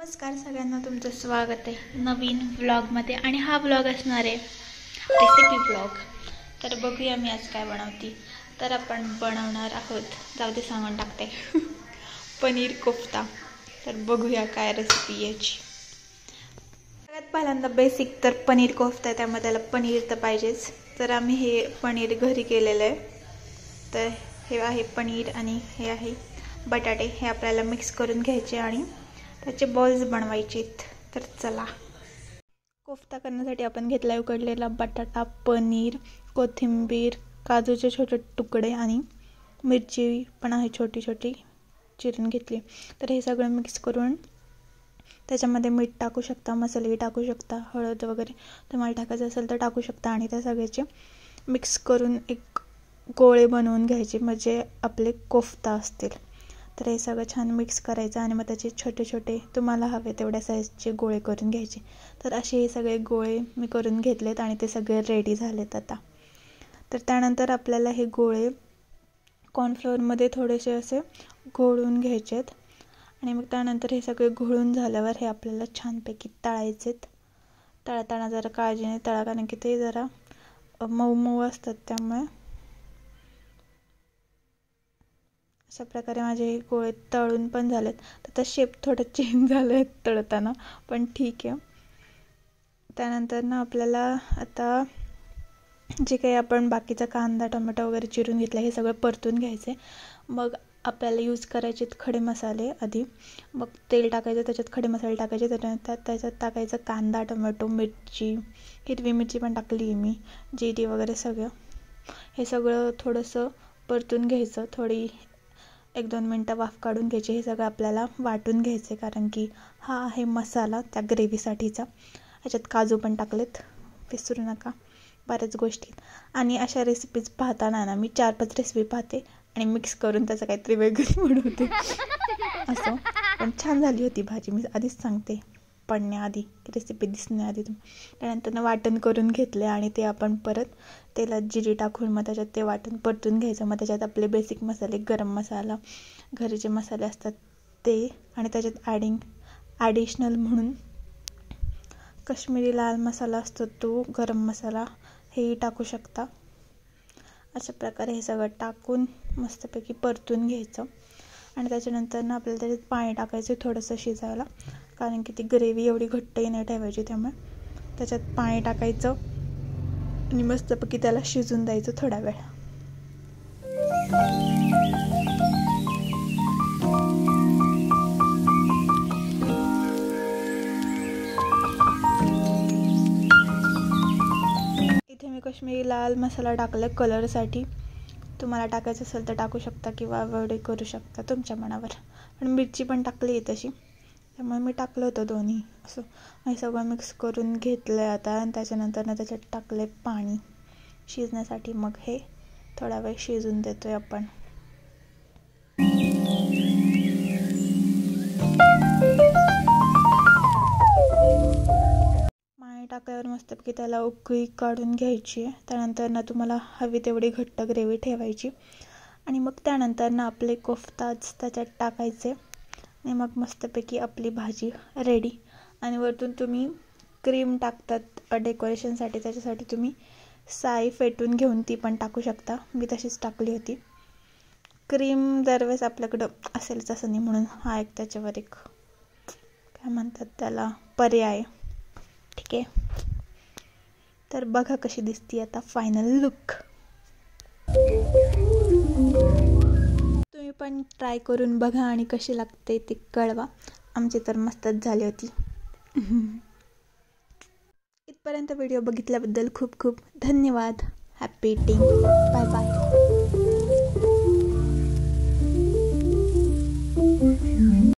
नमस्कार सगळ्यांना, तुमचं स्वागत आहे नवीन व्लॉगमध्ये. आणि हा व्लॉग असणार आहे रेसिपी व्लॉग. तर बघूया मी आज काय बनवते. तर आपण बनवणार आहोत, जाऊ दे सांगून टाकते, पनीर कोफ्ता. तर बघूया काय रेसिपी याची. सगळ्यात पहिल्यांदा बेसिक तर पनीर कोफ्ता आहे, त्यामध्ये त्याला पनीर तर पाहिजेच. तर आम्ही हे पनीर घरी केलेलं आहे. तर हे आहे पनीर आणि हे आहे बटाटे. हे आपल्याला मिक्स करून घ्यायचे आणि त्याचे बॉल्स बनवायचेत. तर चला. कोफ्ता करण्यासाठी आपण घेतला उकडलेला बटाटा, पनीर, कोथिंबीर, काजूचे छोटे तुकडे आणि मिरची पण आहे छोटी छोटी चिरून घेतली. तर हे सगळं मिक्स करून त्याच्यामध्ये मीठ टाकू शकता, मसाले टाकू शकता, हळद वगैरे तुम्हाला टाकायचं असेल तर टाकू शकता. आणि त्या सगळ्याचे मिक्स करून एक गोळे बनवून घ्यायचे, म्हणजे आपले कोफ्ता असतील. तर हे सगळं छान मिक्स करायचं आणि मग त्याचे छोटे छोटे तुम्हाला हवे तेवढ्या साईजचे गोळे करून घ्यायचे. तर असे हे सगळे गोळे मी करून घेतलेत आणि ते सगळे रेडी झालेत आता. तर त्यानंतर आपल्याला हे गोळे कॉर्नफ्लोअरमध्ये थोडेसे असे घोळून घ्यायचेत. आणि मग त्यानंतर हे सगळे घोळून झाल्यावर हे आपल्याला छानपैकी तळायचेत. तळताना जरा काळजीने तळा, कारण की ते जरा मऊ मऊ असतात. त्यामुळे अशा प्रकारे माझे हे गोळे तळून पण झालेत. त्याचा शेप थोडा चेंज झाला आहे तळताना, पण ठीक आहे. त्यानंतर ना आपल्याला आता जे काही आपण बाकीचा कांदा टोमॅटो वगैरे चिरून घेतला हे सगळं परतून घ्यायचे. मग आपल्याला यूज करायचे खडे मसाले आधी. मग तेल टाकायचं, त्याच्यात खडे मसाले टाकायचे, त्याच्यात टाकायचं कांदा, टोमॅटो, मिरची, हिरवी मिरची पण टाकली आहे मी, जिरे वगैरे सगळं. हे सगळं थोडंसं परतून घ्यायचं. थोडी 1-2 मिनटं वाफ काढून घ्यायची. हे सगळं आपल्याला वाटून घ्यायचे, कारण की हा आहे मसाला त्या ग्रेव्हीसाठीचा. ह्याच्यात काजू पण टाकलेत, विसरू नका, बऱ्याच गोष्टी. आणि अशा रेसिपीज पाहताना ना मी 4-5 रेसिपी पाहते आणि मिक्स करून त्याचं काहीतरी वेगळी बनवते असं. पण छान झाली होती भाजी, मी आधीच सांगते, पडण्याआधी, रेसिपी दिसण्याआधी. त्यानंतर वाटण करून घेतले आणि ते आपण परत तेलात जिरे टाकून मग त्याच्यात ते वाटण परतून घ्यायचं. मग त्याच्यात आपले बेसिक मसाले, गरम मसाला, घरी जे मसाले असतात ते, आणि त्याच्यात ॲडिशनल म्हणून काश्मीरी लाल मसाला असतो तो, गरम मसाला, हेही टाकू शकता. अशा प्रकारे हे सगळं टाकून मस्तपैकी परतून घ्यायचं. आणि त्याच्यानंतर ना आपल्याला त्याच्यात पाणी टाकायचं थोडंसं शिजायला, कारण की ती ग्रेव्ही एवढी घट्टही नाही ठेवायची. त्यामुळे त्याच्यात पाणी टाकायचं आणि मस्तपैकी त्याला शिजून द्यायचं थोडा वेळ. इथे मी काश्मीरी लाल मसाला टाकला कलरसाठी. तुम्हाला टाकायचं असेल तर टाकू शकता किंवा अवॉइड करू शकता, तुमच्या मनावर. पण मिरची पण टाकली आहे तशी, त्यामुळे मी टाकलं होतं दोन्ही असं. हे सगळं मिक्स करून घेतलं आहे आता. आणि त्याच्यानंतर ना त्याच्यात टाकलं आहे पाणी शिजण्यासाठी. मग हे थोडा वेळ शिजून देतो आहे आपण. पाणी टाकल्यावर मस्तपैकी त्याला उकळी काढून घ्यायची. त्यानंतर ना तुम्हाला हवी तेवढी घट्ट ग्रेव्ही ठेवायची. आणि मग त्यानंतर ना आपले कोफ्ताच त्याच्यात टाकायचे आणि मग मस्तपैकी आपली भाजी रेडी. आणि वरतून तुम्ही क्रीम टाकतात डेकोरेशनसाठी, त्याच्यासाठी तुम्ही साई फेटून घेऊन ती पण टाकू शकता. मी तशीच टाकली होती. क्रीम दरवेळेस आपल्याकडं असेलच असं नाही, म्हणून हा एक त्याच्यावर एक काय म्हणतात त्याला पर्याय. ठीक आहे. तर बघा कशी दिसती आता फायनल लुक. तुम्ही पण ट्राय करून बघा आणि कशी लागते ते कळवा. आमची तर मस्तच झाली होती. इथपर्यंत व्हिडिओ बघितल्याबद्दल खूप खूप धन्यवाद. Happy eating. Bye bye.